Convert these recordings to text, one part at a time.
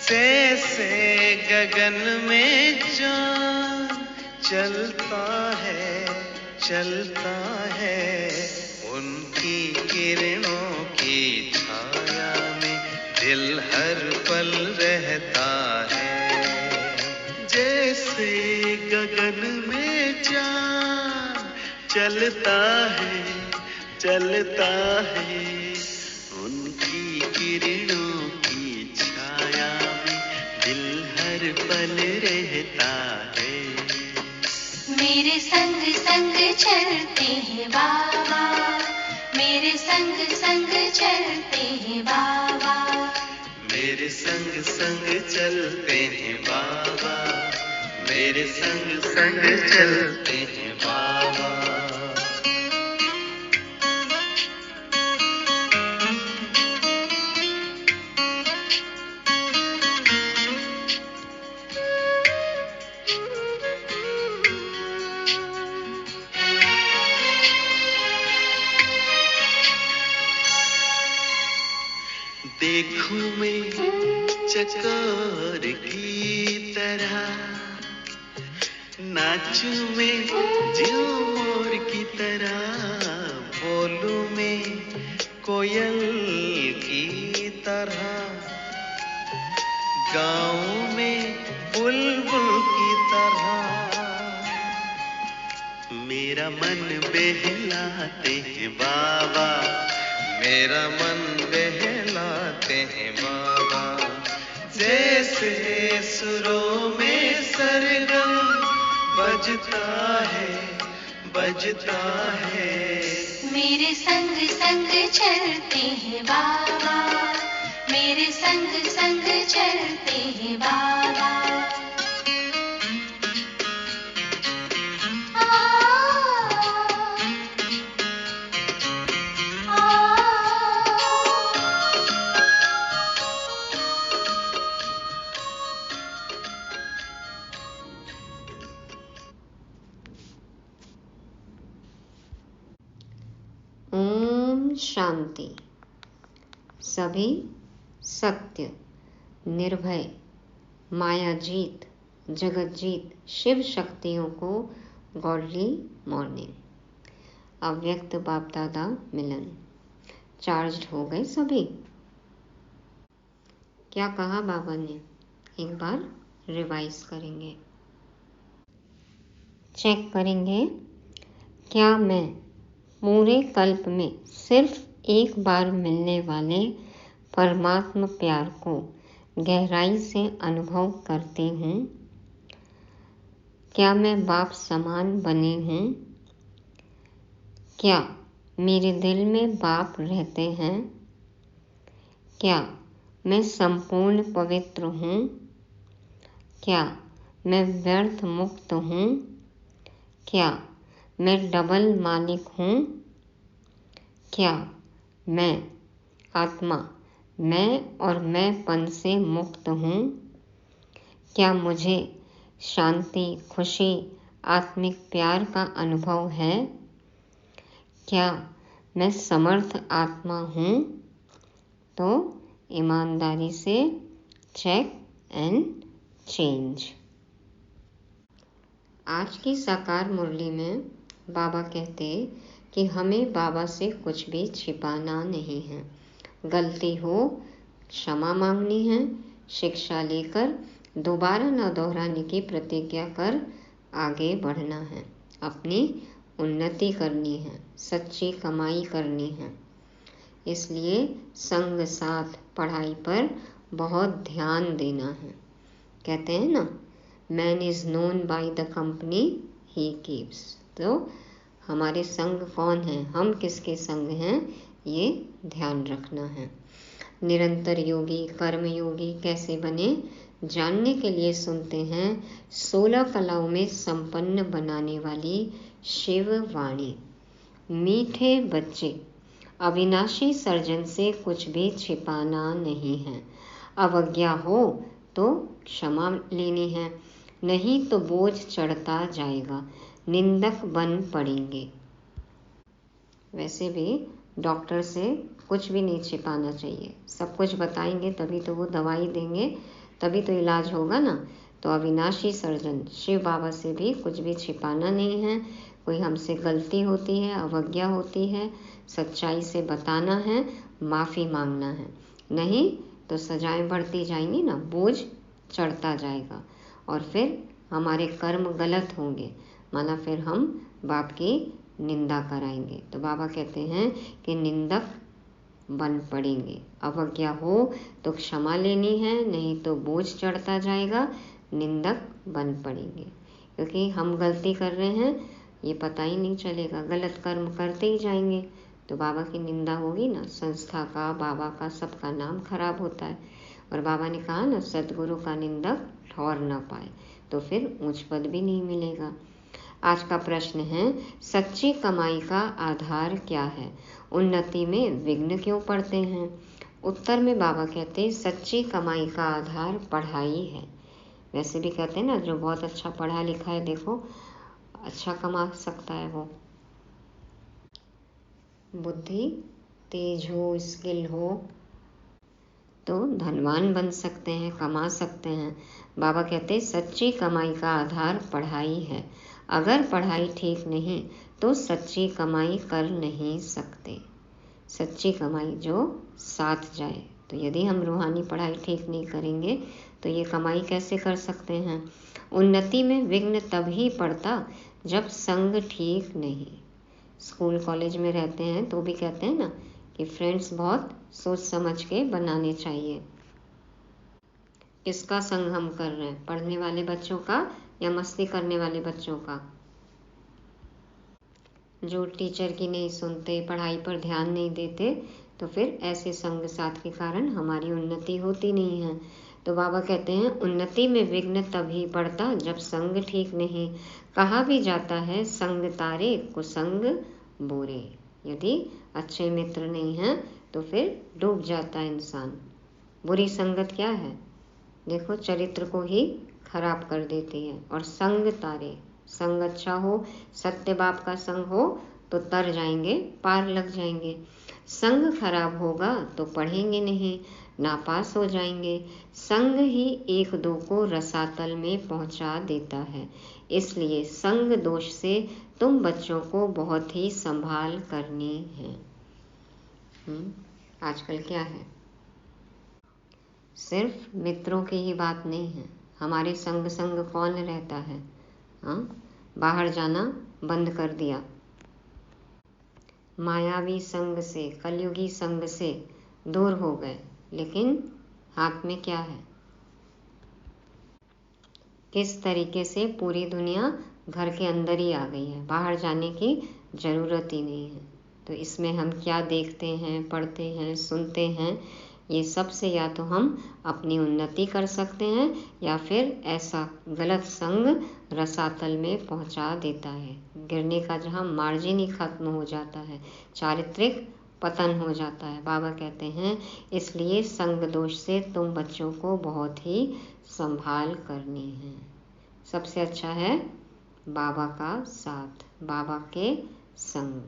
जैसे गगन में चांद चलता है, उनकी किरणों की छाया में दिल हर पल रहता है। जैसे गगन में चांद चलता है, उनकी किरणों की छाया में दिल हर पल रहता है। मेरे संग संग चलते हैं बाबा, मेरे संग संग चलते हैं बाबा, मेरे संग संग चलते हैं बाबा, मेरे संग संग चलते हैं बाबा। देखूं मैं चकोर की तरह, नाचूं मैं झूमर की तरह, बोलूं मैं कोयल की तरह, गाऊं मैं बुलबुल की तरह। मेरा मन बहलाते हैं बाबा, मेरा मन बहलाते हैं बाबा। जैसे सुरों में सरगम बजता है। मेरे संग संग चलते हैं बाबा, मेरे संग संग चलते हैं बाबा। ओम शांति। सभी सत्य, निर्भय, मायाजीत, जगतजीत शिव शक्तियों को गॉडली मॉर्निंग। अव्यक्त बाप दादा मिलन। चार्ज्ड हो गए सभी? क्या कहा बाबा ने? एक बार रिवाइज करेंगे, चेक करेंगे। क्या मैं पूरे कल्प में सिर्फ एक बार मिलने वाले परमात्मा प्यार को गहराई से अनुभव करती हूँ? क्या मैं बाप समान बनी हूँ? क्या मेरे दिल में बाप रहते हैं? क्या मैं संपूर्ण पवित्र हूँ? क्या मैं व्यर्थ मुक्त हूँ? क्या मैं डबल मालिक हूँ? क्या मैं आत्मा, मैं और मैंपन से मुक्त हूँ? क्या मुझे शांति, खुशी, आत्मिक प्यार का अनुभव है? क्या मैं समर्थ आत्मा हूँ? तो ईमानदारी से चेक एंड चेंज। आज की साकार मुरली में बाबा कहते कि हमें बाबा से कुछ भी छिपाना नहीं है। गलती हो क्षमा मांगनी है, शिक्षा लेकर दोबारा न दोहराने की प्रतिज्ञा कर आगे बढ़ना है, अपनी उन्नति करनी है, सच्ची कमाई करनी है। इसलिए संग साथ पढ़ाई पर बहुत ध्यान देना है। कहते हैं ना, man is known by the company he keeps. तो हमारे संग कौन हैं, हम किसके संग हैं, ये ध्यान रखना है। निरंतर योगी, कर्म योगी कैसे बने जानने के लिए सुनते हैं 16 कलाओं में संपन्न बनाने वाली शिव वाणी। मीठे बच्चे, अविनाशी सर्जन से कुछ भी छिपाना नहीं है। अवज्ञा हो तो क्षमा लेनी है, नहीं तो बोझ चढ़ता जाएगा, निंदक बन पड़ेंगे। वैसे भी डॉक्टर से कुछ भी नहीं छिपाना चाहिए, सब कुछ बताएंगे तभी तो वो दवाई देंगे, तभी तो इलाज होगा ना। तो अविनाशी सर्जन, शिव बाबा से भी कुछ भी छिपाना नहीं है। कोई हमसे गलती होती है, अवज्ञा होती है, सच्चाई से बताना है, माफ़ी मांगना है। नहीं तो सजाएं बढ़ती जाएंगी ना, बोझ चढ़ता जाएगा और फिर हमारे कर्म गलत होंगे, माना फिर हम बाप की निंदा कराएंगे। तो बाबा कहते हैं कि निंदक बन पड़ेंगे। अवज्ञा हो तो क्षमा लेनी है, नहीं तो बोझ चढ़ता जाएगा, निंदक बन पड़ेंगे। क्योंकि हम गलती कर रहे हैं ये पता ही नहीं चलेगा, गलत कर्म करते ही जाएंगे तो बाबा की निंदा होगी ना। संस्था का, बाबा का, सबका नाम खराब होता है। और बाबा ने कहा ना, सदगुरु का निंदक ठौर न पाए, तो फिर ऊंच पद भी नहीं मिलेगा। आज का प्रश्न है, सच्ची कमाई का आधार क्या है? उन्नति में विघ्न क्यों पड़ते हैं? उत्तर में बाबा कहते हैं, सच्ची कमाई का आधार पढ़ाई है। वैसे भी कहते हैं ना, जो बहुत अच्छा पढ़ा लिखा है, देखो अच्छा कमा सकता है। वो बुद्धि तेज हो, स्किल हो तो धनवान बन सकते हैं, कमा सकते हैं। बाबा कहते हैं सच्ची कमाई का आधार पढ़ाई है। अगर पढ़ाई ठीक नहीं तो सच्ची कमाई कर नहीं सकते। सच्ची कमाई जो साथ जाए, तो यदि हम रूहानी पढ़ाई ठीक नहीं करेंगे तो ये कमाई कैसे कर सकते हैं? उन्नति में विघ्न तभी पड़ता जब संग ठीक नहीं। स्कूल कॉलेज में रहते हैं तो भी कहते हैं ना कि फ्रेंड्स बहुत सोच समझ के बनाने चाहिए। किसका संग हम कर रहे हैं, पढ़ने वाले बच्चों का या मस्ती करने वाले बच्चों का? जो टीचर की नहीं सुनते, पढ़ाई पर ध्यान नहीं देते, तो फिर ऐसे संग साथ के कारण हमारी उन्नति होती नहीं है। तो बाबा कहते हैं उन्नति में विघ्न तभी पड़ता जब संग ठीक नहीं। कहा भी जाता है संग तारे कुसंग बुरे। यदि अच्छे मित्र नहीं हैं तो फिर डूब जाता है इंसान। बुरी संगत क्या है? देखो चरित्र को ही खराब कर देती है। और संग तारे, संग अच्छा हो, सत्य बाप का संग हो तो तर जाएंगे, पार लग जाएंगे। संग खराब होगा तो पढ़ेंगे नहीं, नापास हो जाएंगे। संग ही एक दो को रसातल में पहुंचा देता है। इसलिए संग दोष से तुम बच्चों को बहुत ही संभाल करनी है। आजकल क्या है, सिर्फ मित्रों की ही बात नहीं है, हमारे संग संग कौन रहता है? बाहर जाना बंद कर दिया, मायावी संग से, कलयुगी संग से दूर हो गए। लेकिन हाथ में क्या है? किस तरीके से पूरी दुनिया घर के अंदर ही आ गई है, बाहर जाने की ज़रूरत ही नहीं है। तो इसमें हम क्या देखते हैं, पढ़ते हैं, सुनते हैं, ये सब से या तो हम अपनी उन्नति कर सकते हैं या फिर ऐसा गलत संग रसातल में पहुंचा देता है। गिरने का जहां मार्जिन ही खत्म हो जाता है, चारित्रिक पतन हो जाता है। बाबा कहते हैं इसलिए संग दोष से तुम बच्चों को बहुत ही संभाल करनी है। सबसे अच्छा है बाबा का साथ, बाबा के संग।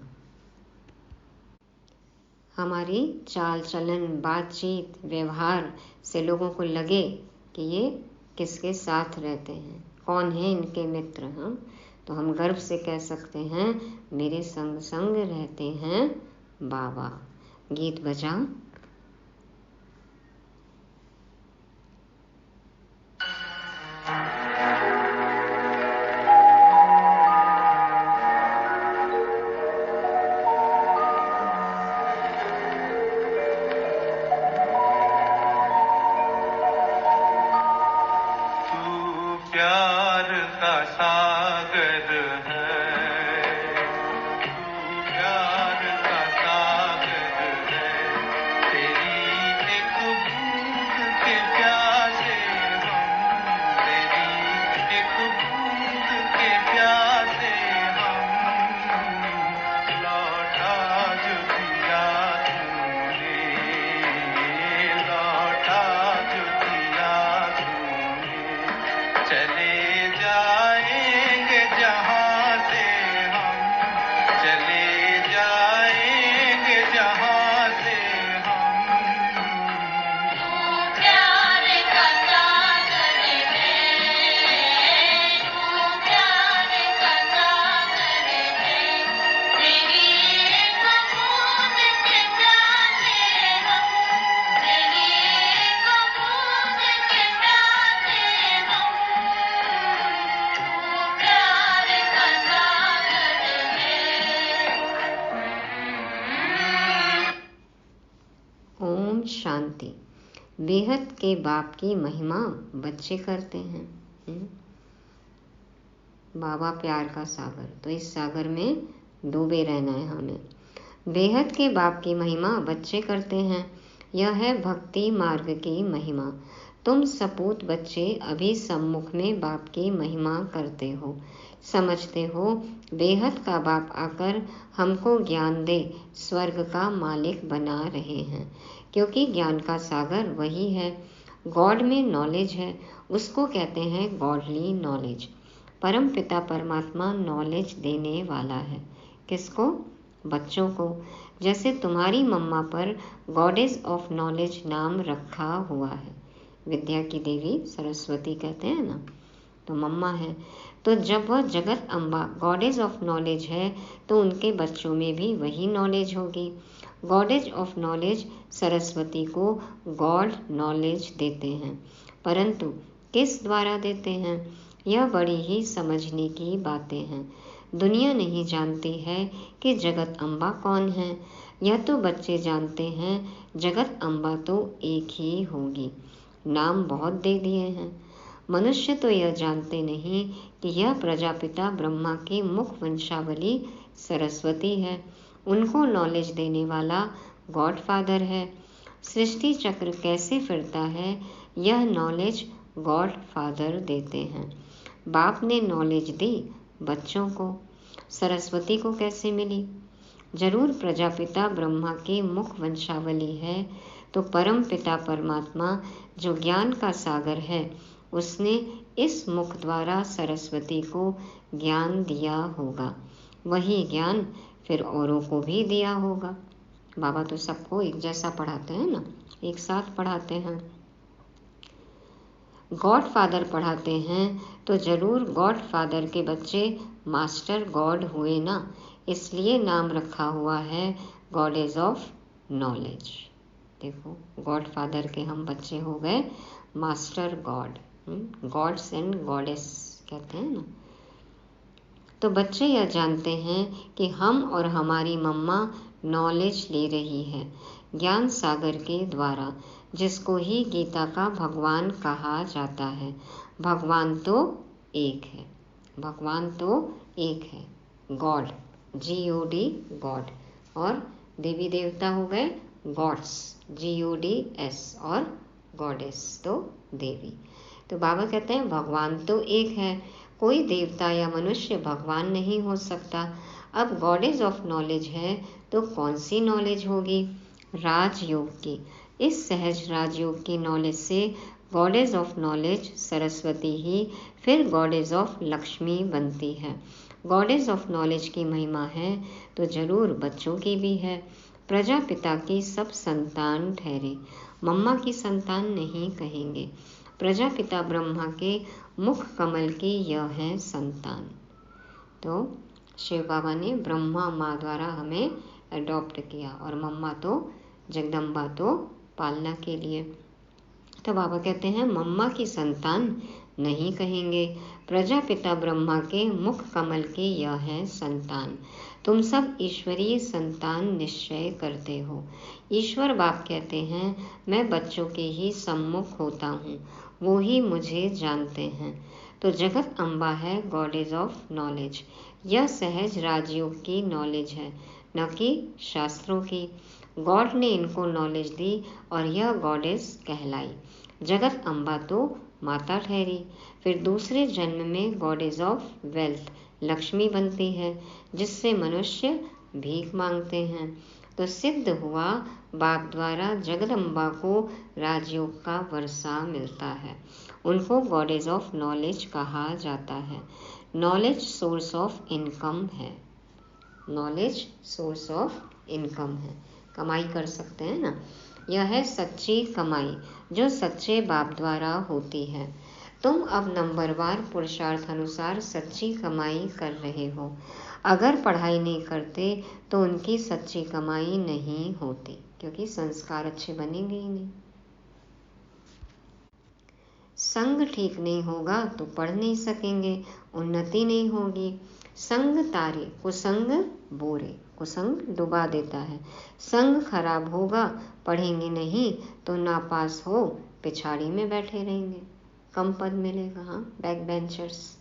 हमारी चाल चलन, बातचीत, व्यवहार से लोगों को लगे कि ये किसके साथ रहते हैं, कौन है इनके मित्र। तो हम गर्व से कह सकते हैं मेरे संग संग रहते हैं बाबा। गीत बजाओ। प्यार का सागर है, तू प्यार का सागर है, तेरी एक बूंद के प्यासे हम, तेरी एक बूंद के प्यासे हम, लौटा जो दिया तूने, लौटा जो दिया तूने, चले जाए बेहद के बाप की महिमा बच्चे करते हैं। बाबा प्यार का सागर, तो इस सागर में डूबे रहना है हमें। बेहद के बाप की महिमा बच्चे करते हैं, यह है भक्ति मार्ग की महिमा। तुम सपूत बच्चे अभी सम्मुख में बाप की महिमा करते हो, समझते हो बेहद का बाप आकर हमको ज्ञान दे स्वर्ग का मालिक बना रहे हैं, क्योंकि ज्ञान का सागर वही है। गॉड में नॉलेज है, उसको कहते हैं गॉडली नॉलेज। परम पिता परमात्मा नॉलेज देने वाला है। किसको? बच्चों को। जैसे तुम्हारी मम्मा पर गॉडेस ऑफ नॉलेज नाम रखा हुआ है, विद्या की देवी सरस्वती कहते हैं ना, तो मम्मा है। तो जब वह जगत अम्बा गॉडेस ऑफ नॉलेज है तो उनके बच्चों में भी वही नॉलेज होगी। गॉडेज ऑफ नॉलेज सरस्वती को गॉड नॉलेज देते हैं, परंतु किस द्वारा देते हैं, यह बड़ी ही समझने की बातें हैं। दुनिया नहीं जानती है कि जगत अम्बा कौन है। यह तो बच्चे जानते हैं, जगत अम्बा तो एक ही होगी। नाम बहुत दे दिए हैं। मनुष्य तो यह जानते नहीं कि यह प्रजापिता ब्रह्मा की मुख वंशावली सरस्वती है। उनको नॉलेज देने वाला गॉड फादर है। सृष्टि चक्र कैसे फिरता है, यह नॉलेज गॉड फादर देते हैं। बाप ने नॉलेज दी बच्चों को, सरस्वती को कैसे मिली? जरूर प्रजापिता ब्रह्मा की मुख वंशावली है, तो परम पिता परमात्मा जो ज्ञान का सागर है, उसने इस मुख द्वारा सरस्वती को ज्ञान दिया होगा। वही ज्ञान फिर औरों को भी दिया होगा। बाबा तो सबको एक जैसा पढ़ाते हैं ना, एक साथ पढ़ाते हैं। गॉड फादर पढ़ाते हैं तो जरूर गॉड फादर के बच्चे मास्टर गॉड हुए ना, इसलिए नाम रखा हुआ है गॉडेज ऑफ नॉलेज। देखो, गॉड फादर के हम बच्चे हो गए master God, gods and goddess कहते हैं ना। तो बच्चे यह जानते हैं कि हम और हमारी मम्मा नॉलेज ले रही है ज्ञान सागर के द्वारा, जिसको ही गीता का भगवान कहा जाता है। भगवान तो एक है, भगवान तो एक है, गॉड, GOD गॉड, और देवी देवता हो गए गॉड्स, GODS, और गॉडेस तो देवी। तो बाबा कहते हैं भगवान तो एक है, कोई देवता या मनुष्य भगवान नहीं हो सकता। अब गॉडेज ऑफ नॉलेज है तो कौन सी नॉलेज होगी? राजयोग की। इस सहज राजयोग की नॉलेज से गॉडेज ऑफ नॉलेज सरस्वती ही फिर गॉडेज ऑफ लक्ष्मी बनती है। गॉडेज ऑफ नॉलेज की महिमा है तो जरूर बच्चों की भी है। प्रजापिता की सब संतान ठहरे, मम्मा की संतान नहीं कहेंगे। प्रजापिता ब्रह्मा के मुख कमल की यह है संतान। तो शिव बाबा ने ब्रह्मा माँ द्वारा हमें अडॉप्ट किया, और मम्मा तो जगदम्बा तो पालना के लिए। तो बाबा कहते हैं मम्मा की संतान नहीं कहेंगे, प्रजापिता ब्रह्मा के मुख कमल की यह है संतान। तुम सब ईश्वरीय संतान निश्चय करते हो। ईश्वर बाप कहते हैं मैं बच्चों के ही सम्मुख होता हूँ, वो ही मुझे जानते हैं। तो जगत अम्बा है गॉडेज ऑफ नॉलेज। यह सहज राजयोग की नॉलेज है, न कि शास्त्रों की। गॉड ने इनको नॉलेज दी और यह गॉडेस कहलाई। जगत अम्बा तो माता ठहरी, फिर दूसरे जन्म में गॉडेज ऑफ वेल्थ लक्ष्मी बनती है, जिससे मनुष्य भीख मांगते हैं। तो सिद्ध हुआ बाप द्वारा जगदम्बा को राजयोग का वर्षा मिलता है। उनको गॉडेज ऑफ नॉलेज कहा जाता है। नॉलेज सोर्स ऑफ इनकम है, नॉलेज सोर्स ऑफ इनकम है, कमाई कर सकते हैं ना। यह है सच्ची कमाई जो सच्चे बाप द्वारा होती है। तुम अब नंबरवार पुरुषार्थ अनुसार सच्ची कमाई कर रहे हो। अगर पढ़ाई नहीं करते तो उनकी सच्ची कमाई नहीं होती, क्योंकि संस्कार अच्छे बनेंगे ही नहीं। संग ठीक नहीं होगा तो पढ़ नहीं सकेंगे, उन्नति नहीं होगी। संग तारे कुसंग बोरे, कुसंग डुबा देता है। संग खराब होगा, पढ़ेंगे नहीं तो नापास हो पिछाड़ी में बैठे रहेंगे, कम पद मिलेगा। हाँ, बैक बेंचर्स।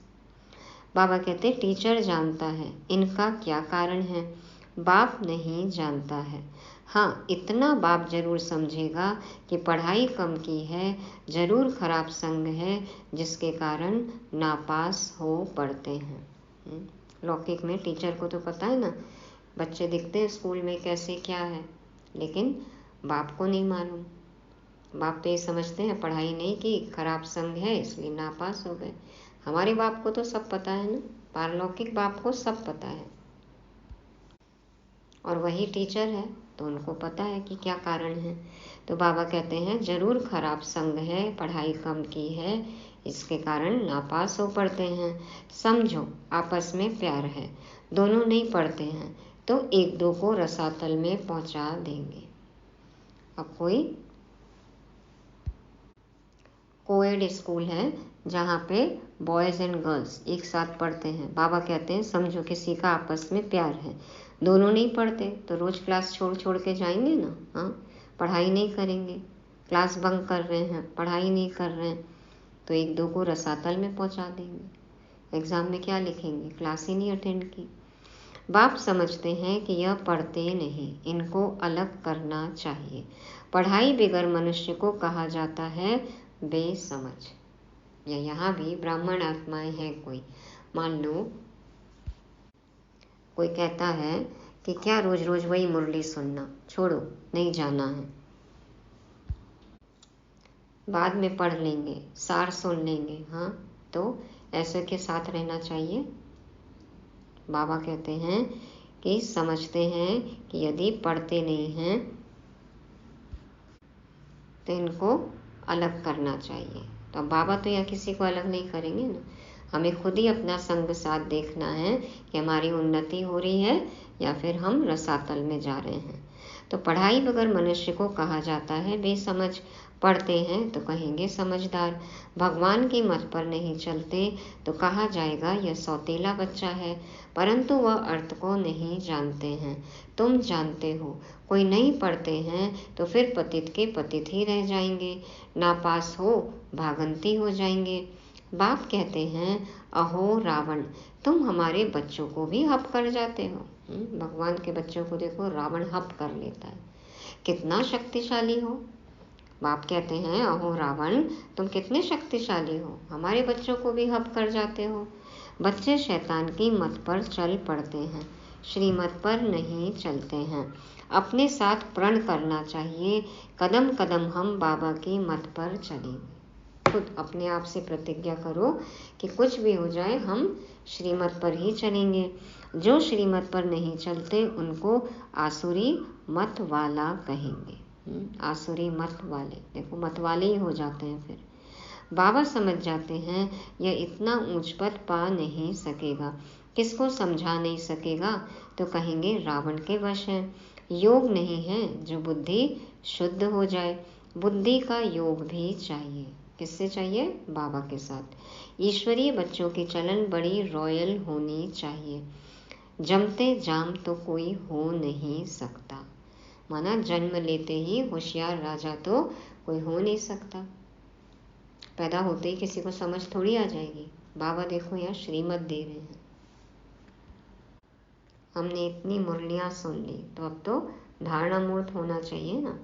बाबा कहते टीचर जानता है इनका क्या कारण है, बाप नहीं जानता है। हाँ, इतना बाप जरूर समझेगा कि पढ़ाई कम की है, जरूर खराब संग है जिसके कारण नापास हो पढ़ते हैं। लौकिक में टीचर को तो पता है ना, बच्चे दिखते हैं स्कूल में कैसे क्या है, लेकिन बाप को नहीं मालूम। बाप तो ये समझते हैं पढ़ाई नहीं की, खराब संग है इसलिए नापास हो गए। हमारे बाप को तो सब पता है ना, पारलौकिक बाप को सब पता है, और वही टीचर है तो उनको पता है कि क्या कारण है। तो बाबा कहते हैं जरूर खराब संग है, पढ़ाई कम की है, इसके कारण नापास हो पढ़ते हैं। समझो आपस में प्यार है, दोनों नहीं पढ़ते हैं तो एक दो को रसातल में पहुंचा देंगे। अब कोएड स्कूल है जहाँ पे बॉयज़ एंड गर्ल्स एक साथ पढ़ते हैं। बाबा कहते हैं समझो किसी का आपस में प्यार है, दोनों नहीं पढ़ते तो रोज़ क्लास छोड़ छोड़ के जाएंगे ना। हाँ, पढ़ाई नहीं करेंगे, क्लास बंक कर रहे हैं, पढ़ाई नहीं कर रहे हैं, तो एक दो को रसातल में पहुँचा देंगे। एग्ज़ाम में क्या लिखेंगे, क्लास ही नहीं अटेंड की। बाप समझते हैं कि यह पढ़ते नहीं, इनको अलग करना चाहिए। पढ़ाई बिगर मनुष्य को कहा जाता है बेसमझ। या यहाँ भी ब्राह्मण आत्माएं हैं कोई, मान लो कोई कहता है कि क्या रोज रोज वही मुरली सुनना, छोड़ो नहीं जाना है, बाद में पढ़ लेंगे, सार सुन लेंगे। हाँ, तो ऐसे के साथ रहना चाहिए। बाबा कहते हैं कि समझते हैं कि यदि पढ़ते नहीं हैं तो इनको अलग करना चाहिए। तो बाबा तो यहाँ किसी को अलग नहीं करेंगे ना, हमें खुद ही अपना संग साथ देखना है कि हमारी उन्नति हो रही है या फिर हम रसातल में जा रहे हैं। तो पढ़ाई बगैर मनुष्य को कहा जाता है बेसमझ, पढ़ते हैं तो कहेंगे समझदार। भगवान की मत पर नहीं चलते तो कहा जाएगा यह सौतेला बच्चा है, परंतु वह अर्थ को नहीं जानते हैं। तुम जानते हो, कोई नहीं पढ़ते हैं तो फिर पतित के पतित ही रह जाएंगे, नापास हो भागंती हो जाएंगे। बाप कहते हैं अहो रावण, तुम हमारे बच्चों को भी हप कर जाते हो। भगवान के बच्चों को देखो, रावण हप कर लेता है, कितना शक्तिशाली हो। बाप कहते हैं अहो रावण, तुम कितने शक्तिशाली हो, हमारे बच्चों को भी हप कर जाते हो। बच्चे शैतान की मत पर चल पड़ते हैं, श्रीमत पर नहीं चलते हैं। अपने साथ प्रण करना चाहिए, कदम कदम हम बाबा की मत पर चलेंगे। खुद अपने आप से प्रतिज्ञा करो कि कुछ भी हो जाए हम श्रीमत पर ही चलेंगे। जो श्रीमत पर नहीं चलते उनको आसुरी मत वाला कहेंगे। आसुरी मत वाले, देखो मत वाले ही हो जाते हैं फिर। बाबा समझ जाते हैं यह इतना ऊंच पद पा नहीं सकेगा, किसको समझा नहीं सकेगा तो कहेंगे रावण के वश है। योग नहीं है जो बुद्धि शुद्ध हो जाए, बुद्धि का योग भी चाहिए। किससे चाहिए? बाबा के साथ। ईश्वरीय बच्चों की चलन बड़ी रॉयल होनी चाहिए, जमते जाम तो कोई हो नहीं सकता। माना जन्म लेते ही होशियार राजा तो कोई हो नहीं सकता, पैदा होते ही किसी को समझ थोड़ी आ जाएगी। बाबा देखो यहाँ श्रीमत दे रहे हैं, हमने इतनी मुरलियाँ सुन ली तो अब तो धारणा मूर्त होना चाहिए ना।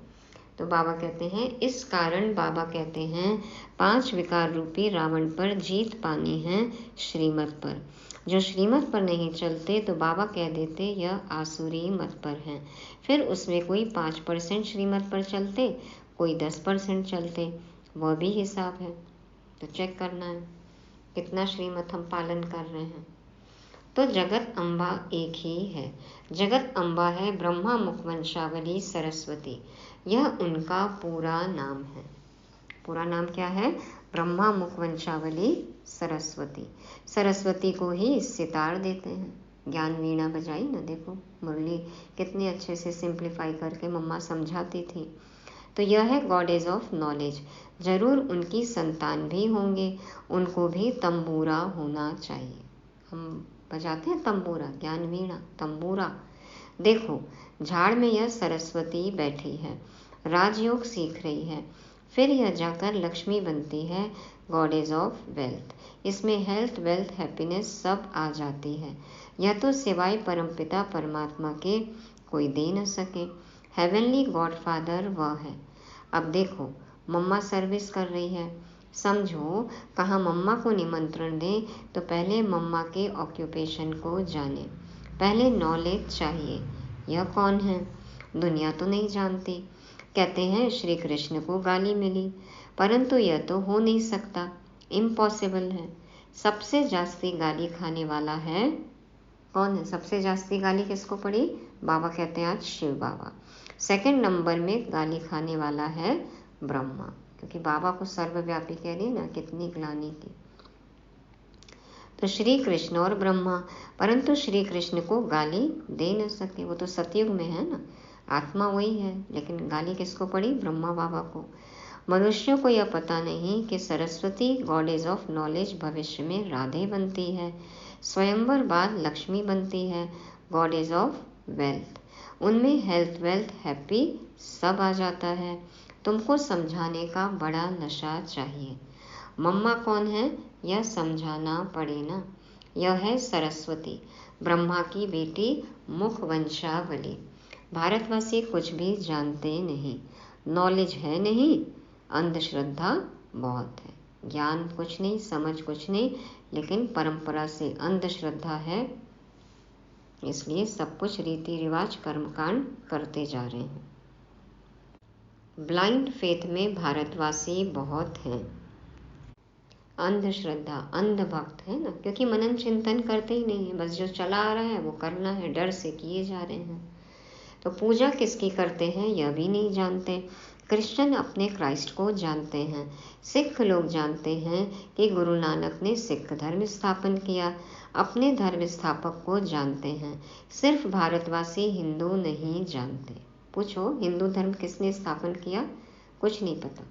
तो बाबा कहते हैं इस कारण बाबा कहते हैं 5 विकार रूपी रावण पर जीत पानी है श्रीमत पर। जो श्रीमत पर नहीं चलते तो बाबा कह देते यह आसुरी मत पर है। फिर उसमें कोई 5% श्रीमत पर चलते, कोई 10% चलते, वह भी हिसाब है। तो चेक करना है कितना श्रीमत हम पालन कर रहे हैं। तो जगत अम्बा एक ही है। जगत अम्बा है ब्रह्मा मुखवंशावली सरस्वती, यह उनका पूरा नाम है। पूरा नाम क्या है? ब्रह्मा मुखवंशावली सरस्वती। सरस्वती को ही सितार देते हैं, ज्ञान वीणा बजाई ना, देखो मुरली कितने अच्छे से सिंप्लीफाई करके मम्मा समझाती थी। तो यह है गॉडेज ऑफ नॉलेज। जरूर उनकी संतान भी होंगे, उनको भी तंबूरा होना चाहिए। हम बजाते हैं तंबूरा, ज्ञान वीणा, तंबूरा। देखो झाड़ में यह सरस्वती बैठी है, राजयोग सीख रही है, फिर यह जाकर लक्ष्मी बनती है, गॉडेज ऑफ वेल्थ। इसमें हेल्थ, वेल्थ, हैप्पीनेस सब आ जाती है। यह तो सिवाय परमपिता परमात्मा के कोई दे न सके। हेवनली गॉडफादर वह है। अब देखो मम्मा सर्विस कर रही है, समझो कहाँ मम्मा को निमंत्रण दें तो पहले मम्मा के ऑक्यूपेशन को जाने, पहले नॉलेज चाहिए। यह कौन है? दुनिया तो नहीं जानती। कहते हैं श्री कृष्ण को गाली मिली, परंतु यह तो हो नहीं सकता, इम्पॉसिबल है। सबसे जास्ती गाली खाने वाला है कौन है? सबसे जास्ती गाली किसको पड़ी? बाबा कहते हैं आज शिव बाबा। सेकंड नंबर में गाली खाने वाला है ब्रह्मा, क्योंकि बाबा को सर्वव्यापी कह रही ना, कितनी ग्लानि की। तो श्री कृष्ण और ब्रह्मा, परंतु श्री कृष्ण को गाली दे न सके, वो तो सतयुग में है ना, आत्मा वही है, लेकिन गाली किसको पड़ी? ब्रह्मा बाबा को। मनुष्यों को यह पता नहीं कि सरस्वती गॉडेज ऑफ नॉलेज भविष्य में राधे बनती है, स्वयंवर बाद लक्ष्मी बनती है, गॉडेज ऑफ वेल्थ। उनमें हेल्थ, वेल्थ, हैप्पी सब आ जाता है। तुमको समझाने का बड़ा नशा चाहिए। मम्मा कौन है यह समझाना पड़े ना। यह है सरस्वती, ब्रह्मा की बेटी, मुख वंशावली। भारतवासी कुछ भी जानते नहीं, नॉलेज है नहीं, अंधश्रद्धा बहुत है। ज्ञान कुछ नहीं, समझ कुछ नहीं, लेकिन परंपरा से अंधश्रद्धा है, इसलिए सब कुछ रीति रिवाज कर्मकांड करते जा रहे हैं। ब्लाइंड फेथ में भारतवासी बहुत हैं। अंधश्रद्धा, अंधभक्त है ना, क्योंकि मनन चिंतन करते ही नहीं है, बस जो चला आ रहा है वो करना है, डर से किए जा रहे हैं। तो पूजा किसकी करते हैं यह भी नहीं जानते। क्रिश्चियन अपने क्राइस्ट को जानते हैं, सिख लोग जानते हैं कि गुरु नानक ने सिख धर्म स्थापन किया, अपने धर्म स्थापक को जानते हैं। सिर्फ भारतवासी हिंदू नहीं जानते। पूछो हिंदू धर्म किसने स्थापन किया? कुछ नहीं पता।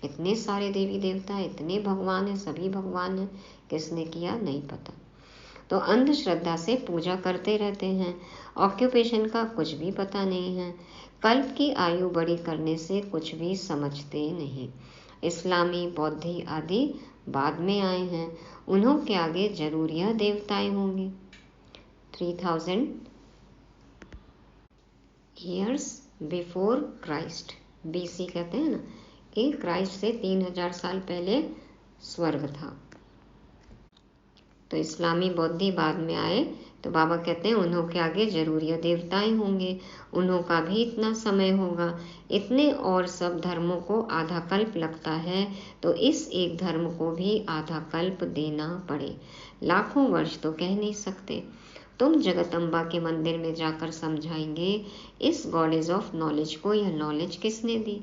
इतने सारे देवी देवता हैं, इतने भगवान हैं, सभी भगवान हैं, किसने किया नहीं पता। तो अंधश्रद्धा से पूजा करते रहते हैं, ऑक्यूपेशन का कुछ भी पता नहीं है, कल्प की आयु बड़ी करने से कुछ भी समझते नहीं। इस्लामी, बौद्धि आदि बाद में आए हैं, उन्हों के आगे जरूर यह देवताएं होंगे। 3000 ईयर्स बिफोर क्राइस्ट, BC कहते हैं ना, कि क्राइस्ट से 3000 साल पहले स्वर्ग था। तो इस्लामी, बौद्धि बाद में आए, तो बाबा कहते हैं उन्हों के आगे जरूर यह देवताएं होंगे, उन्हों का भी इतना समय होगा। इतने और सब धर्मों को आधा कल्प लगता है, तो इस एक धर्म को भी आधा कल्प देना पड़े। लाखों वर्ष तो कह नहीं सकते। तुम जगदम्बा के मंदिर में जाकर समझाएंगे इस गॉडेज ऑफ नॉलेज को यह नॉलेज किसने दी?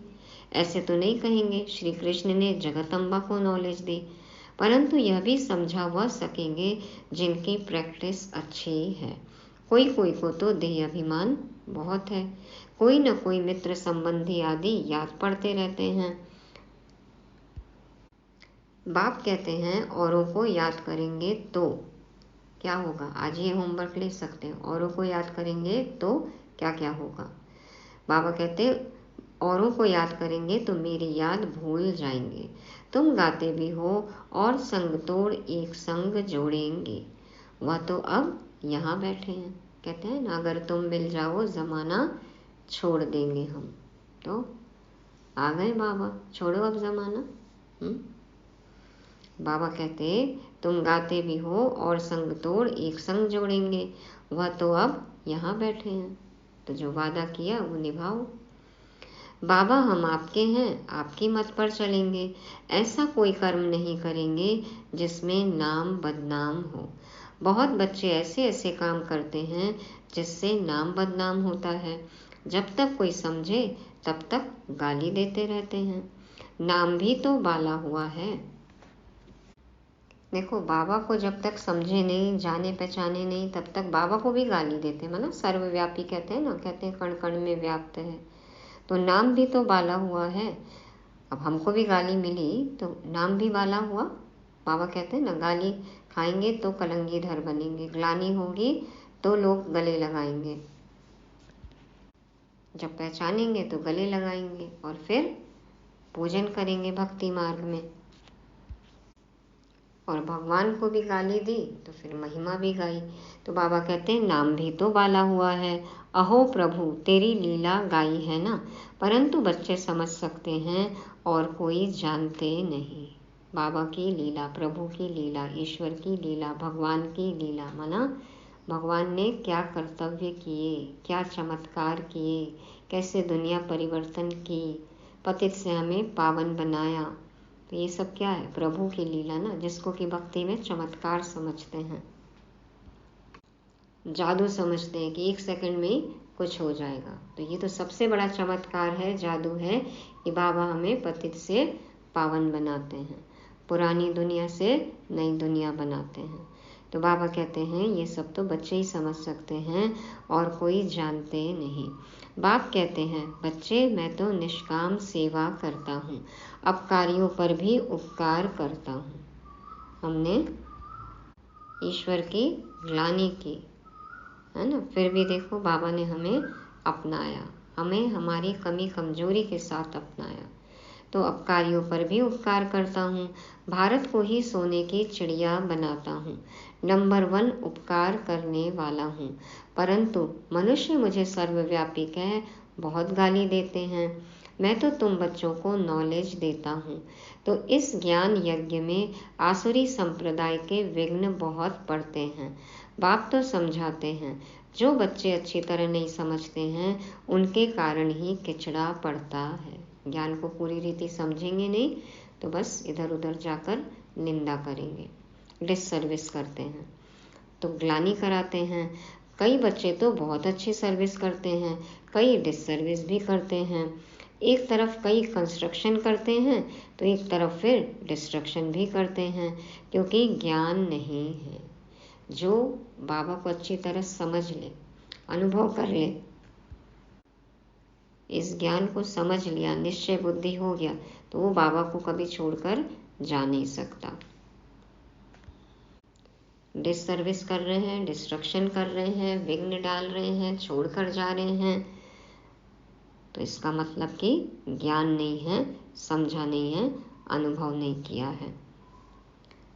ऐसे तो नहीं कहेंगे श्री कृष्ण ने जगदम्बा को नॉलेज दी, परंतु यह भी समझा वह सकेंगे जिनकी प्रैक्टिस अच्छी है। कोई कोई को तो देह अभिमान बहुत है, कोई न कोई मित्र संबंधी आदि याद पड़ते रहते हैं। बाप कहते हैं औरों को याद करेंगे तो क्या होगा? आज ये होमवर्क ले सकते हैं, औरों को याद करेंगे तो क्या क्या होगा। बाबा कहते औरों को याद करेंगे तो मेरी याद भूल जाएंगे। तुम गाते भी हो और संग तोड़ एक संग जोड़ेंगे, वह तो अब यहाँ बैठे हैं। कहते हैं ना, अगर तुम मिल जाओ जमाना छोड़ देंगे हम। तो आ गए बाबा, छोड़ो अब जमाना। बाबा कहते तुम गाते भी हो और संग तोड़ एक संग जोड़ेंगे, वह तो अब यहाँ बैठे हैं। तो जो वादा किया वो निभाओ। बाबा हम आपके हैं, आपकी मत पर चलेंगे, ऐसा कोई कर्म नहीं करेंगे जिसमें नाम बदनाम हो। बहुत बच्चे ऐसे ऐसे काम करते हैं जिससे नाम बदनाम होता है। जब तक कोई समझे तब तक गाली देते रहते हैं। नाम भी तो बाला हुआ है। देखो बाबा को जब तक समझे नहीं, जाने पहचाने नहीं, तब तक बाबा को भी गाली देते, मतलब सर्वव्यापी कहते हैं ना, कहते हैं कण कण में व्याप्त है, तो नाम भी तो बाला हुआ है। अब हमको भी गाली मिली तो नाम भी बाला हुआ। बाबा कहते हैं ना, गाली खाएंगे तो कलंगीधर बनेंगे, ग्लानि होगी तो लोग गले लगाएंगे, जब पहचानेंगे तो गले लगाएंगे और फिर पूजन करेंगे भक्ति मार्ग में। और भगवान को भी गाली दी तो फिर महिमा भी गाई। तो बाबा कहते हैं नाम भी तो बाला हुआ है, अहो प्रभु तेरी लीला गाई है ना, परंतु बच्चे समझ सकते हैं और कोई जानते नहीं। बाबा की लीला, प्रभु की लीला, ईश्वर की लीला, भगवान की लीला, माना भगवान ने क्या कर्तव्य किए, क्या चमत्कार किए, कैसे दुनिया परिवर्तन की, पतित से हमें पावन बनाया। तो ये सब क्या है? प्रभु की लीला ना, जिसको कि भक्ति में चमत्कार समझते हैं, जादू समझते हैं कि 1 सेकंड में ही कुछ हो जाएगा। तो ये तो सबसे बड़ा चमत्कार है, जादू है कि बाबा हमें पतित से पावन बनाते हैं, पुरानी दुनिया से नई दुनिया बनाते हैं। तो बाबा कहते हैं ये सब तो बच्चे ही समझ सकते हैं और कोई जानते नहीं। बाप कहते हैं बच्चे मैं तो निष्काम सेवा करता हूँ, अपकारियों पर भी उपकार करता हूँ। हमने ईश्वर की ग्लानि की है ना, फिर भी देखो बाबा ने हमें अपनाया, हमें हमारी कमी कमजोरी के साथ अपनाया। तो अपकारियों पर भी उपकार करता हूँ, भारत को ही सोने की चिड़िया बनाता हूँ, नंबर 1 उपकार करने वाला हूँ। परंतु मनुष्य मुझे सर्वव्यापी कह बहुत गाली देते हैं। मैं तो तुम बच्चों को नॉलेज देता हूँ। तो इस ज्ञान यज्ञ में आसुरी संप्रदाय के विघ्न बहुत पड़ते हैं। बाप तो समझाते हैं, जो बच्चे अच्छी तरह नहीं समझते हैं उनके कारण ही किचड़ा पड़ता है। ज्ञान को पूरी रीति समझेंगे नहीं तो बस इधर उधर जाकर निंदा करेंगे, डिससर्विस करते हैं, तो ग्लानि कराते हैं। कई बच्चे तो बहुत अच्छी सर्विस करते हैं, कई डिससर्विस भी करते हैं। एक तरफ कई कंस्ट्रक्शन करते हैं तो एक तरफ फिर डिस्ट्रक्शन भी करते हैं, क्योंकि ज्ञान नहीं है। जो बाबा को अच्छी तरह समझ ले, अनुभव कर ले, इस ज्ञान को समझ लिया, निश्चय बुद्धि हो गया, तो वो बाबा को कभी छोड़कर जा नहीं सकता। डिससर्विस कर रहे हैं, डिस्ट्रक्शन कर रहे हैं, विघ्न डाल रहे हैं, छोड़कर जा रहे हैं, तो इसका मतलब कि ज्ञान नहीं है, समझा नहीं है, अनुभव नहीं किया है।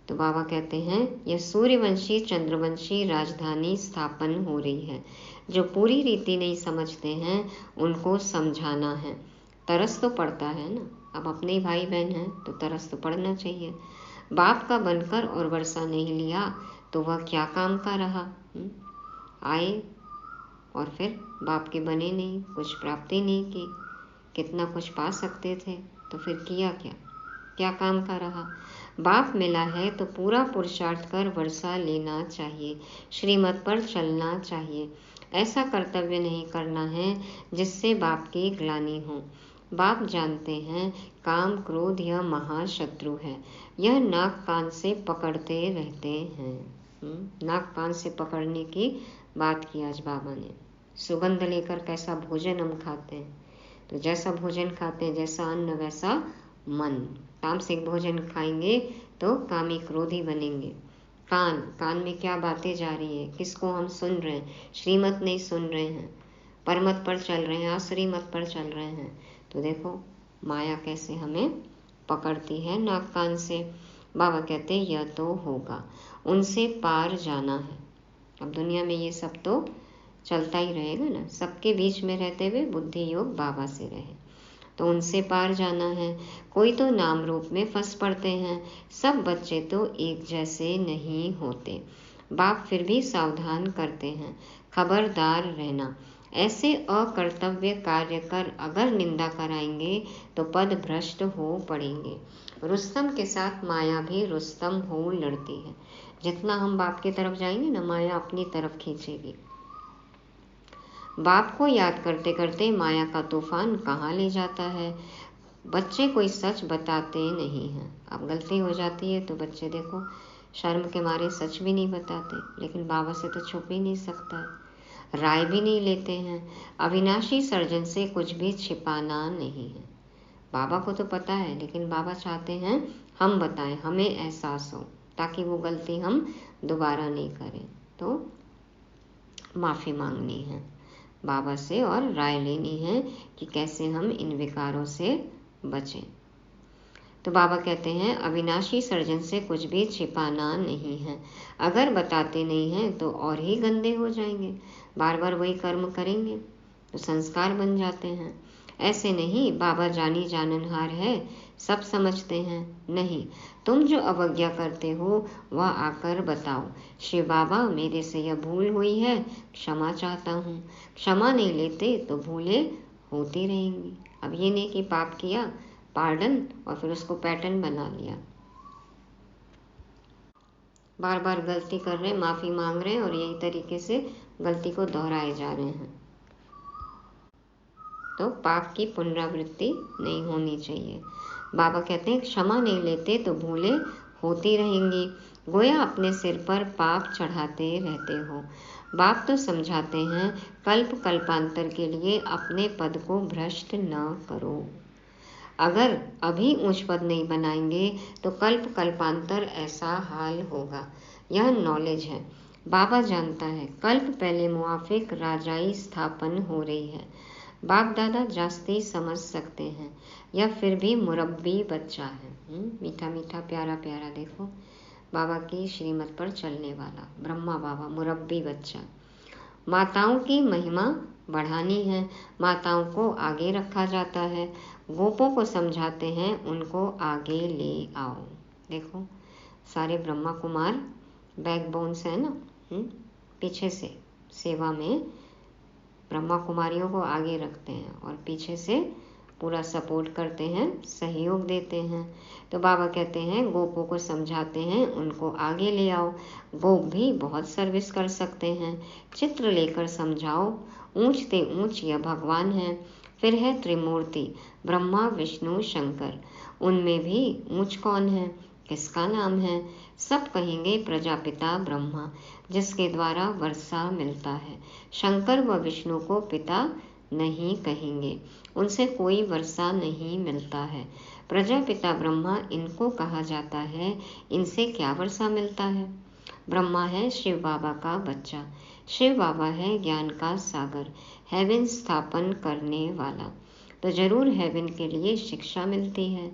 तो बाबा कहते हैं यह सूर्यवंशी चंद्रवंशी राजधानी स्थापन हो रही है। जो पूरी रीति नहीं समझते हैं उनको समझाना है। तरस तो पड़ता है ना, अब अपने ही भाई बहन हैं तो तरस तो पड़ना चाहिए। बाप का बनकर और वर्षा नहीं लिया तो वह क्या काम का रहा। आए और फिर बाप के बने नहीं, कुछ प्राप्ति नहीं की, कितना कुछ पा सकते थे तो फिर किया क्या, क्या काम का रहा। बाप मिला है तो पूरा पुरुषार्थ कर वर्षा लेना चाहिए, श्रीमत पर चलना चाहिए। ऐसा कर्तव्य नहीं करना है जिससे बाप की ग्लानि हो। बाप जानते हैं काम क्रोध यह महाशत्रु है, यह नाक कान से पकड़ते रहते हैं। नाक कान से पकड़ने की बात की आज बाबा ने। सुगंध लेकर कैसा भोजन हम खाते हैं, तो जैसा भोजन खाते हैं, जैसा अन्न वैसा मन। तामसिक भोजन खाएंगे तो कामी क्रोधी बनेंगे। कान, कान में क्या बातें जा रही है, किसको हम सुन रहे हैं, श्रीमत नहीं सुन रहे हैं, परमत पर चल रहे हैं, आश्रीमत पर चल रहे हैं, तो देखो माया कैसे हमें पकड़ती है नाक कान से। बाबा कहते हैं यह तो होगा, उनसे पार जाना है। अब दुनिया में ये सब तो चलता ही रहेगा ना, सबके बीच में रहते हुए बुद्धि योग बाबा से रहे, तो उनसे पार जाना है। कोई तो नाम रूप में फंस पड़ते हैं, सब बच्चे तो एक जैसे नहीं होते। बाप फिर भी सावधान करते हैं, खबरदार रहना। ऐसे अकर्तव्य कार्य कर अगर निंदा कराएंगे तो पद भ्रष्ट हो पड़ेंगे। रुस्तम के साथ माया भी रुस्तम हो लड़ती है। जितना हम बाप की तरफ जाएंगे ना, माया अपनी तरफ खींचेगी। बाप को याद करते करते माया का तूफान कहाँ ले जाता है। बच्चे कोई सच बताते नहीं हैं। अब गलती हो जाती है तो बच्चे देखो शर्म के मारे सच भी नहीं बताते, लेकिन बाबा से तो छुप ही नहीं सकता है। राय भी नहीं लेते हैं। अविनाशी सर्जन से कुछ भी छिपाना नहीं है। बाबा को तो पता है, लेकिन बाबा चाहते हैं हम बताएं, हमें एहसास हो, ताकि वो गलती हम दोबारा नहीं करें। तो माफ़ी मांगनी है बाबा से और राय लेनी है कि कैसे हम इन विकारों से बचें। तो बाबा कहते हैं अविनाशी सर्जन से कुछ भी छिपाना नहीं है। अगर बताते नहीं हैं तो और ही गंदे हो जाएंगे, बार बार वही कर्म करेंगे तो संस्कार बन जाते हैं। ऐसे नहीं बाबा जानी जाननहार है, सब समझते हैं, नहीं, तुम जो अवज्ञा करते हो वह आकर बताओ, शिव बाबा मेरे से यह भूल हुई है, क्षमा चाहता हूँ। क्षमा नहीं लेते तो भूलें होती रहेंगी। अब ये नहीं कि पाप किया, पार्डन, और फिर उसको पैटर्न बना लिया, बार बार गलती कर रहे हैं, माफ़ी मांग रहे हैं और यही तरीके से गलती को दोहराए जा रहे हैं। तो पाप की पुनरावृत्ति नहीं होनी चाहिए। बाबा कहते हैं क्षमा नहीं लेते तो भूलें होती रहेंगी, गोया अपने सिर पर पाप चढ़ाते रहते हो। बाप तो समझाते हैं कल्प कल्पांतर के लिए अपने पद को भ्रष्ट न करो। अगर अभी ऊंच पद नहीं बनाएंगे तो कल्प कल्पांतर ऐसा हाल होगा। यह नॉलेज है, बाबा जानता है कल्प पहले मुआफिक राजाई स्थापन हो रही है। बाप दादा जास्ती समझ सकते हैं, यह फिर भी मुरब्बी बच्चा है। मीठा मीठा प्यारा प्यारा, देखो बाबा की श्रीमत पर चलने वाला ब्रह्मा बाबा, मुरब्बी बच्चा। माताओं की महिमा बढ़ानी है, माताओं को आगे रखा जाता है, गोपों को समझाते हैं उनको आगे ले आओ। देखो सारे ब्रह्मा कुमार बैकबोन्स है ना, पीछे से सेवा में ब्रह्मा कुमारियों को आगे रखते हैं और पीछे से पूरा सपोर्ट करते हैं, सहयोग देते हैं। तो बाबा कहते हैं गोपों को समझाते हैं उनको आगे ले आओ। गोप भी बहुत सर्विस कर सकते हैं, चित्र लेकर समझाओ, ऊंच ते ऊंच यह भगवान है। फिर है त्रिमूर्ति ब्रह्मा विष्णु शंकर, उनमें भी ऊंच कौन है, किसका नाम है? सब कहेंगे प्रजापिता ब्रह्मा, जिसके द्वारा वर्षा मिलता है। शंकर व विष्णु को पिता नहीं कहेंगे, उनसे कोई वर्षा नहीं मिलता है। प्रजापिता ब्रह्मा इनको कहा जाता है, इनसे क्या वर्षा मिलता है? ब्रह्मा है शिव बाबा का बच्चा, शिव बाबा है ज्ञान का सागर, हेवन स्थापन करने वाला। तो जरूर हेवन के लिए शिक्षा मिलती है।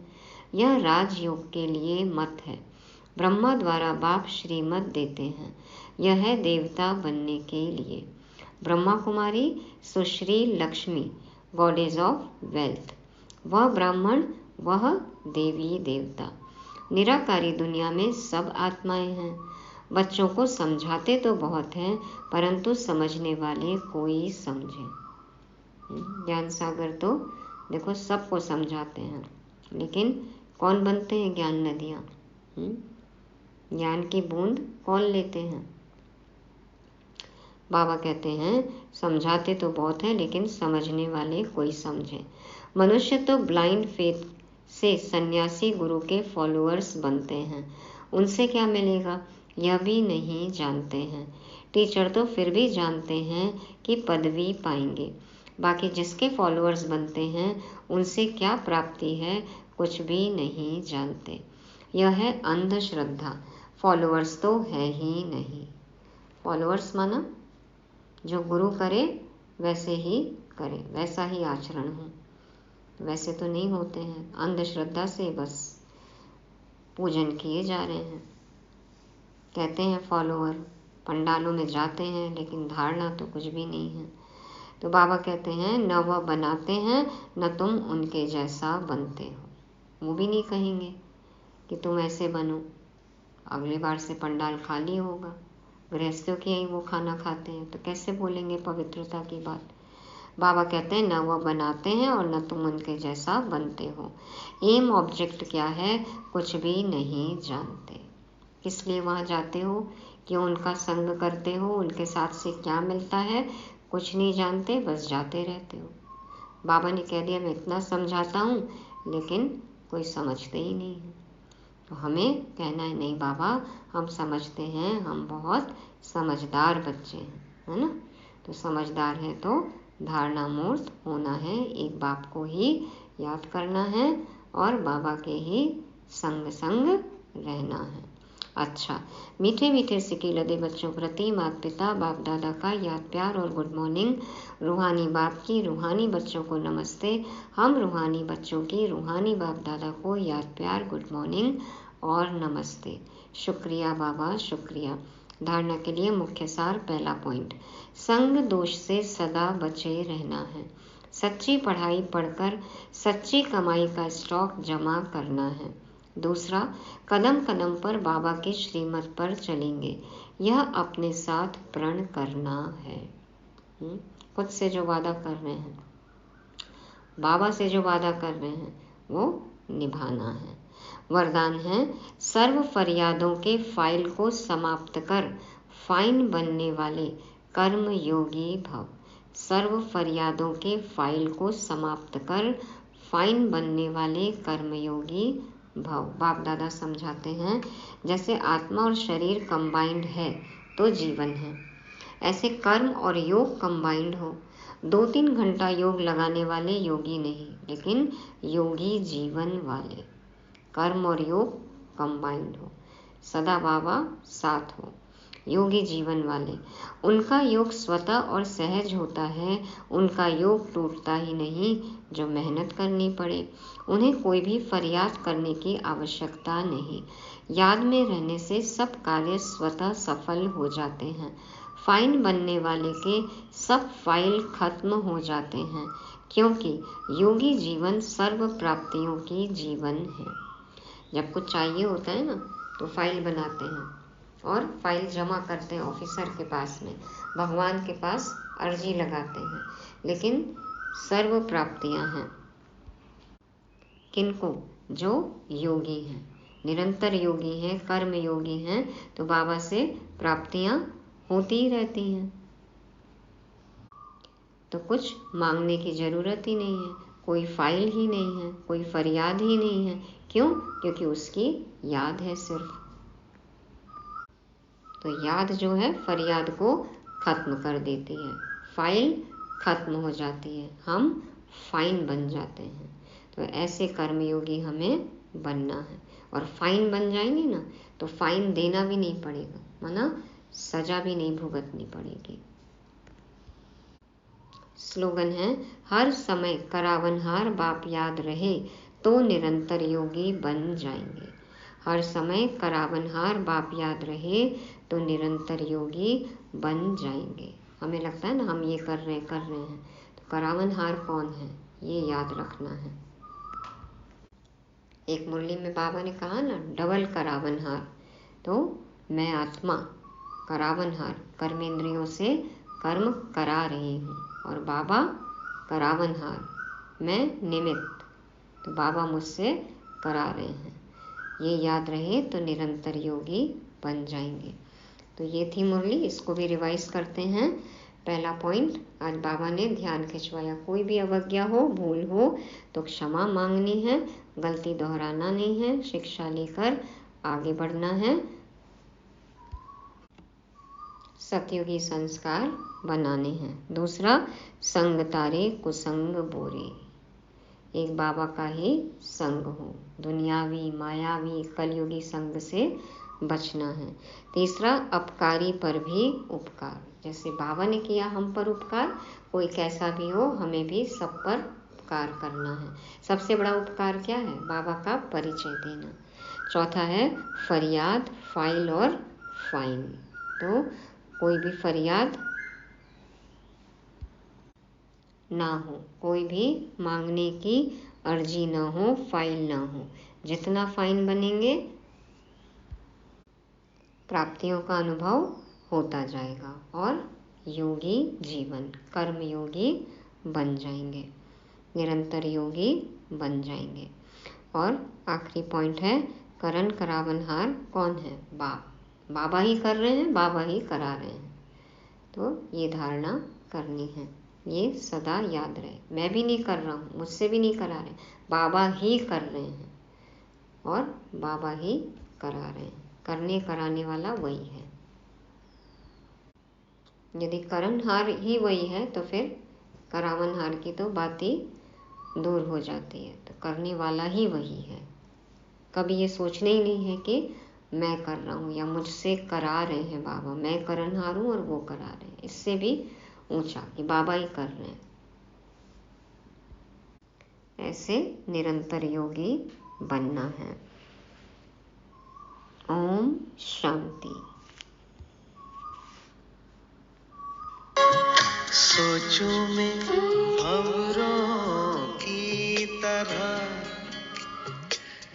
यह राजयोग के लिए मत है, ब्रह्मा द्वारा बाप श्रीमत देते हैं, यह है देवता बनने के लिए। ब्रह्मा कुमारी सुश्री लक्ष्मी, गॉडेज ऑफ वेल्थ, वह ब्राह्मण, वह देवी देवता। निराकारी दुनिया में सब आत्माएं हैं। बच्चों को समझाते तो बहुत हैं, परंतु समझने वाले कोई समझे। ज्ञान सागर तो देखो सबको समझाते हैं, लेकिन कौन बनते हैं ज्ञान नदियाँ? ज्ञान की बूंद कौन लेते हैं? बाबा कहते हैं समझाते तो बहुत हैं, लेकिन समझने वाले कोई समझे। मनुष्य तो ब्लाइंड फेथ से सन्यासी गुरु के फॉलोअर्स बनते हैं, उनसे क्या मिलेगा यह भी नहीं जानते हैं। टीचर तो फिर भी जानते हैं कि पदवी पाएंगे, बाकी जिसके फॉलोअर्स बनते हैं उनसे क्या प्राप्ति है कुछ भी नहीं जानते। यह है अंधश्रद्धा, फॉलोअर्स तो है ही नहीं। फॉलोअर्स माना जो गुरु करे वैसे ही करे, वैसा ही आचरण हो, वैसे तो नहीं होते हैं। अंधश्रद्धा से बस पूजन किए जा रहे हैं, कहते हैं फॉलोअर, पंडालों में जाते हैं, लेकिन धारणा तो कुछ भी नहीं है। तो बाबा कहते हैं न वह बनाते हैं न तुम उनके जैसा बनते हो। वो भी नहीं कहेंगे कि तुम ऐसे बनो, अगली बार से पंडाल खाली होगा, गृहस्थियों के यहीं वो खाना खाते हैं, तो कैसे बोलेंगे पवित्रता की बात। बाबा कहते हैं न वह बनाते हैं और न तुम उनके जैसा बनते हो। एम ऑब्जेक्ट क्या है कुछ भी नहीं जानते। किस लिए वहाँ जाते हो, क्यों उनका संग करते हो, उनके साथ से क्या मिलता है कुछ नहीं जानते, बस जाते रहते हो। बाबा ने कह दिया मैं इतना समझाता हूँ, लेकिन कोई समझते ही नहीं है। तो हमें कहना है नहीं बाबा हम समझते हैं, हम बहुत समझदार बच्चे हैं, है ना। तो समझदार है तो धारणा मूर्त होना है, एक बाप को ही याद करना है और बाबा के ही संग संग रहना है। अच्छा, मीठे मीठे सिक्के लदे बच्चों प्रति माता पिता बाप दादा का याद प्यार और गुड मॉर्निंग। रूहानी बाप की रूहानी बच्चों को नमस्ते। हम रूहानी बच्चों की रूहानी बाप दादा को याद प्यार गुड मॉर्निंग और नमस्ते। शुक्रिया बाबा, शुक्रिया। धारणा के लिए मुख्य सार। पहला पॉइंट, संग दोष से सदा बचे रहना है। सच्ची पढ़ाई पढ़कर सच्ची कमाई का स्टॉक जमा करना है। दूसरा, कदम कदम पर बाबा के श्रीमत पर चलेंगे, यह अपने साथ प्रण करना है। खुद से जो वादा कर रहे हैं, बाबा से जो वादा कर रहे हैं, वो निभाना है। वरदान है, सर्व फरियादों के फाइल को समाप्त कर फाइन बनने वाले कर्म योगी भव। सर्व फरियादों के फाइल को समाप्त कर फाइन बनने वाले कर्मयोगी भव। बाप दादा समझाते हैं, जैसे आत्मा और शरीर कंबाइंड है तो जीवन है, ऐसे कर्म और योग कंबाइंड हो। 2-3 घंटा योग लगाने वाले योगी नहीं, लेकिन योगी जीवन वाले। कर्म और योग कंबाइंड हो, सदा बाबा साथ हो। योगी जीवन वाले, उनका योग स्वतः और सहज होता है। उनका योग टूटता ही नहीं जो मेहनत करनी पड़े। उन्हें कोई भी फरियाद करने की आवश्यकता नहीं। याद में रहने से सब कार्य स्वतः सफल हो जाते हैं। फाइन बनने वाले के सब फाइल खत्म हो जाते हैं, क्योंकि योगी जीवन सर्व प्राप्तियों की जीवन है। जब कुछ चाहिए होता है ना, तो फाइल बनाते हैं और फाइल जमा करते हैं ऑफिसर के पास में, भगवान के पास अर्जी लगाते हैं। लेकिन सर्व प्राप्तियां हैं किनको? जो योगी हैं, निरंतर योगी हैं, कर्म योगी हैं, तो बाबा से प्राप्तियां होती ही रहती हैं। तो कुछ मांगने की जरूरत ही नहीं है, कोई फाइल ही नहीं है, कोई फरियाद ही नहीं है। क्यों? क्योंकि उसकी याद है सिर्फ। तो याद जो है फरियाद को खत्म कर देती है, फाइल खत्म हो जाती है, हम फाइन बन जाते हैं। तो ऐसे कर्मयोगी हमें बनना है। और फाइन बन जाएंगे ना, तो फाइन देना भी नहीं पड़ेगा, माना सजा भी नहीं भुगतनी पड़ेगी। स्लोगन है, हर समय करावनहार बाप याद रहे तो निरंतर योगी बन जाएंगे। हर समय करावनहार बाप याद रहे तो निरंतर योगी बन जाएंगे। हमें लगता है ना हम ये कर रहे हैं, तो करावनहार कौन है ये याद रखना है। एक मुरली में बाबा ने कहा ना, डबल करावनहार। तो मैं आत्मा करावनहार, कर्मेंद्रियों से कर्म करा रही हूँ, और बाबा करावनहार, मैं निमित्त, तो बाबा मुझसे करा रहे हैं। ये याद रहे तो निरंतर योगी बन जाएंगे। तो ये थी मुरली, इसको भी रिवाइज करते हैं। पहला पॉइंट, आज बाबा ने ध्यान खिंचवाया, कोई भी अवज्ञा हो, भूल हो तो क्षमा मांगनी है, गलती दोहराना नहीं है, शिक्षा लेकर आगे बढ़ना है, सतयुगी संस्कार बनाने हैं। दूसरा, संग तारे कुसंग बोरे, एक बाबा का ही संग हो, दुनियावी मायावी कलयुगी संग से बचना है। तीसरा, अपकारी पर भी उपकार, जैसे बाबा ने किया हम पर उपकार, कोई कैसा भी हो हमें भी सब पर उपकार करना है। सबसे बड़ा उपकार क्या है? बाबा का परिचय देना। चौथा है फरियाद, फाइल और फाइन, तो कोई भी फरियाद ना हो, कोई भी मांगने की अर्जी ना हो, फाइल ना हो। जितना फाइन बनेंगे प्राप्तियों का अनुभव होता जाएगा और योगी जीवन, कर्म योगी बन जाएंगे, निरंतर योगी बन जाएंगे। और आखिरी पॉइंट है, करण करावनहार कौन है? बाबा ही कर रहे हैं, बाबा ही करा रहे हैं। तो ये धारणा करनी है, ये सदा याद रहे। मैं भी नहीं कर रहा हूँ, मुझसे भी नहीं करा रहे, बाबा ही कर रहे हैं और बाबा ही करा रहे हैं। करने कराने वाला वही है। यदि करणहार ही वही है तो फिर करावनहार की तो बात ही दूर हो जाती है। तो करने वाला ही वही है। कभी ये सोचना ही नहीं है कि मैं कर रहा हूँ या मुझसे करा रहे हैं बाबा, मैं करनहार हूँ और वो करा रहे हैं, इससे भी ऊंचा कि बाबा ही कर रहे हैं। ऐसे निरंतर योगी बनना है। ओम शांति। सोचों में भंवरों की तरह,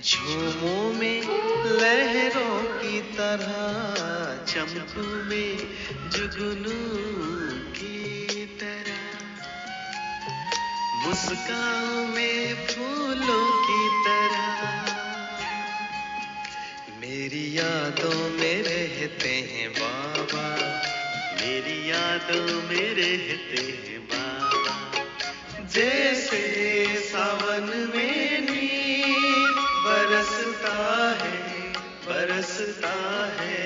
झूमों में लहरों की तरह, चमकू में जुगनू की तरह, मुस्कान में फूलों की तरह, मेरी यादों में रहते हैं बाबा, मेरी यादों में रहते हैं बाबा। जैसे सावन में नीर बरसता है, बरसता है।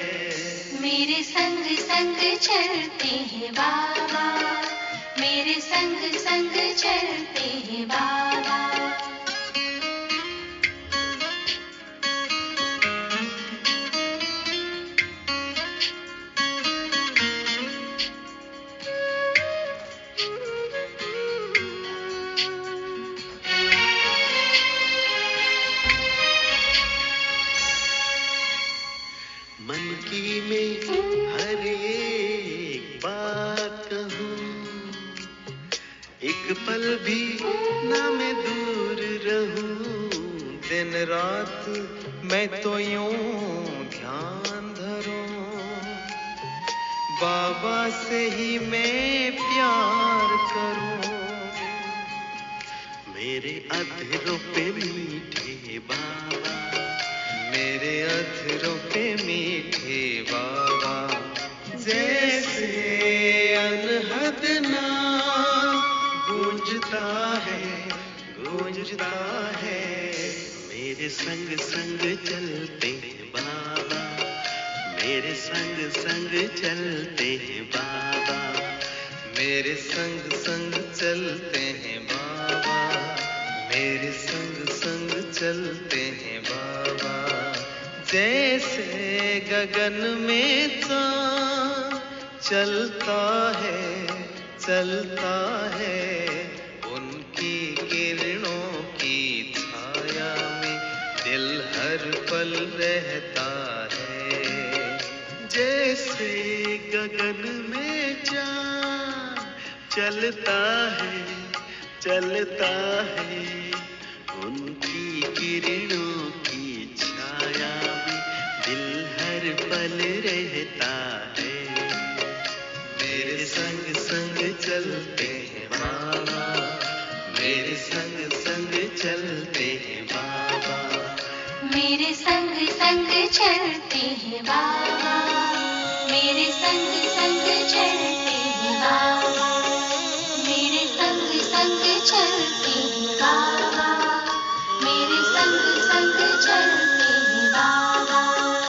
मेरे संग संग चलते हैं बाबा, मेरे संग संग चलते हैं बाबा। मन की में हर एक बात कहूँ, एक पल भी ना मैं दूर रहूं, दिन रात मैं तो यूं ध्यान धरूं, बाबा से ही मैं प्यार करूं। मेरे अधरों पे मीठे बाबा, मेरे अधरों पे मीठे बाबा, जैसे अनहद नाम गूंजता है, गूंजता है। मेरे संग संग चलते हैं बाबा, मेरे संग संग चलते हैं बाबा, मेरे संग संग चलते हैं बाबा, मेरे संग संग चलते हैं बाबा। जैसे गगन में चाँद चलता है, चलता है, उनकी किरणों की छाया में दिल हर पल रहता है। जैसे गगन में चाँद चलता है, चलता है, उनकी किरणों की छाया में दिल हर पल रहता है। मेरे संग संग चलते हैं बाबा, मेरे संग संग चलते हैं बाबा, मेरे संग संग चलते